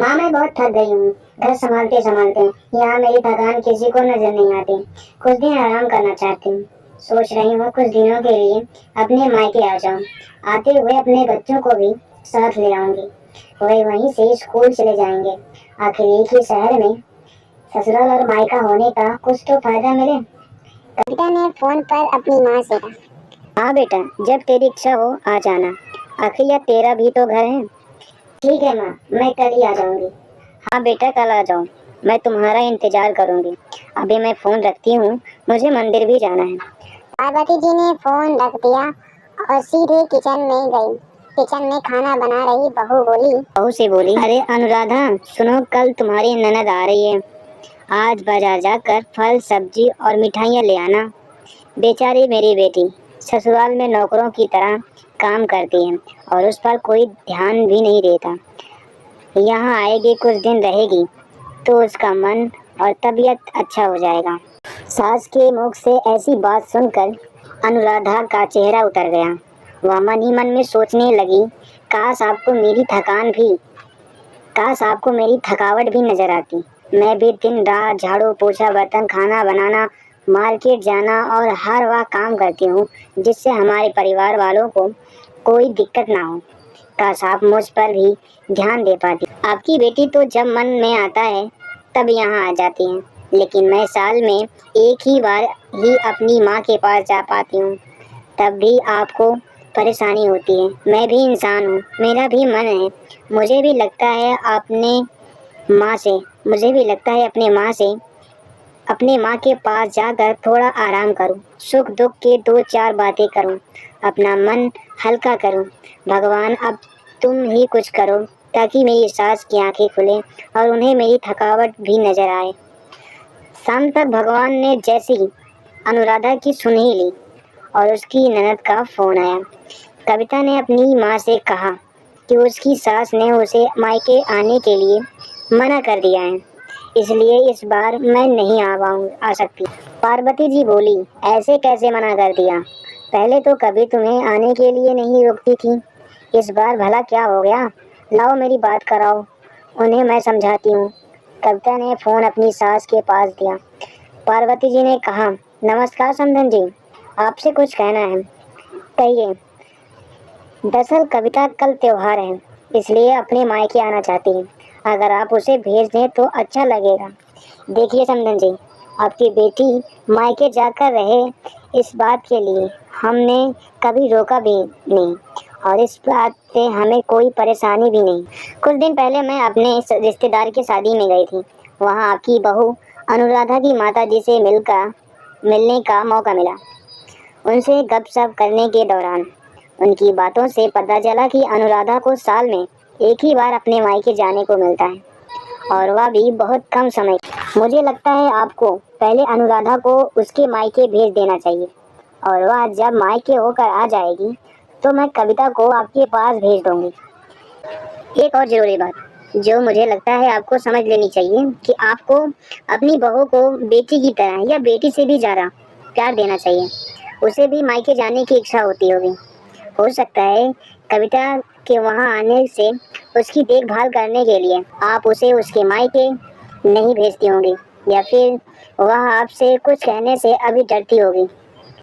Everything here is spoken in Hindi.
माँ मैं बहुत थक गई हूँ, घर संभालते संभालते। यहाँ मेरी थकान किसी को नजर नहीं आती। कुछ दिन आराम करना चाहती हूँ। सोच रही हूँ कुछ दिनों के लिए अपने मायके आ जाऊँ। आते हुए अपने बच्चों को भी साथ ले आऊंगी। वे वहीं से स्कूल चले जाएंगे। आखिर एक ही शहर में ससुराल और मायका होने का कुछ तो फायदा मिले। कविता ने फोन पर अपनी माँ से कहा। हाँ बेटा, जब तेरी इच्छा हो आ जाना। आखिर यह तेरा भी तो घर है। ठीक है माँ, मैं कल ही आ जाऊंगी। हाँ बेटा, कल आ जाओ, मैं तुम्हारा इंतजार करूंगी। अभी मैं फोन रखती हूँ, मुझे मंदिर भी जाना है। पार्वती जी ने फोन रख दिया और सीधे किचन में गई। किचन में खाना बना रही बहू से बोली, अरे अनुराधा सुनो, कल तुम्हारी ननद आ रही है। आज बाजार जाकर फल सब्जी और मिठाइयाँ ले आना। बेचारी मेरी बेटी ससुराल में नौकरों की तरह काम करती है और उस पर कोई ध्यान भी नहीं देता। यहाँ आएगी, कुछ दिन रहेगी तो उसका मन और तबीयत अच्छा हो जाएगा। सास के मुख से ऐसी बात सुनकर अनुराधा का चेहरा उतर गया। वह मन ही मन में सोचने लगी, काश आपको मेरी थकावट भी नजर आती। मैं भी दिन रात झाड़ू पोछा बर्तन खाना बनाना मार्केट जाना और हर वह काम करती हूँ जिससे हमारे परिवार वालों को कोई दिक्कत ना हो। काश आप मुझ पर भी ध्यान दे पाती। आपकी बेटी तो जब मन में आता है तब यहाँ आ जाती है, लेकिन मैं साल में एक ही बार ही अपनी माँ के पास जा पाती हूँ। तब भी आपको परेशानी होती है। मैं भी इंसान हूँ, मेरा भी मन है। मुझे भी लगता है अपने माँ के पास जाकर थोड़ा आराम करूं, सुख दुख के दो चार बातें करूं, अपना मन हल्का करूं। भगवान अब तुम ही कुछ करो ताकि मेरी सास की आंखें खुले और उन्हें मेरी थकावट भी नजर आए। शाम तक भगवान ने जैसी अनुराधा की सुन ही ली और उसकी ननद का फोन आया। कविता ने अपनी माँ से कहा कि उसकी सास ने उसे मायके आने के लिए मना कर दिया है, इसलिए इस बार मैं नहीं आ सकती। पार्वती जी बोली, ऐसे कैसे मना कर दिया? पहले तो कभी तुम्हें आने के लिए नहीं रोकती थी, इस बार भला क्या हो गया? लाओ मेरी बात कराओ, उन्हें मैं समझाती हूँ। कविता ने फोन अपनी सास के पास दिया। पार्वती जी ने कहा, नमस्कार समधन जी, आपसे कुछ कहना है। कहिए। दरअसल कविता कल त्योहार है, इसलिए अपने मायके आना चाहती है। अगर आप उसे भेज दें तो अच्छा लगेगा। देखिए समधन जी, आपकी बेटी मायके जाकर रहे, इस बात के लिए हमने कभी रोका भी नहीं और इस बात पे हमें कोई परेशानी भी नहीं। कुछ दिन पहले मैं अपने रिश्तेदार की शादी में गई थी। वहाँ आपकी बहू अनुराधा की माता जी से मिलने का मौका मिला। उनसे गपशप करने के दौरान उनकी बातों से पता चला कि अनुराधा को साल में एक ही बार अपने मायके जाने को मिलता है और वह भी बहुत कम समय। मुझे लगता है आपको पहले अनुराधा को उसके मायके भेज देना चाहिए और वह जब मायके होकर आ जाएगी तो मैं कविता को आपके पास भेज दूंगी। एक और जरूरी बात जो मुझे लगता है आपको समझ लेनी चाहिए कि आपको अपनी बहू को बेटी की तरह या बेटी से भी ज़्यादा प्यार देना चाहिए। उसे भी मायके जाने की इच्छा होती होगी। हो सकता है कविता के वहाँ आने से उसकी देखभाल करने के लिए आप उसे उसके मायके नहीं भेजती होंगी, या फिर वह आपसे कुछ कहने से अभी डरती होगी।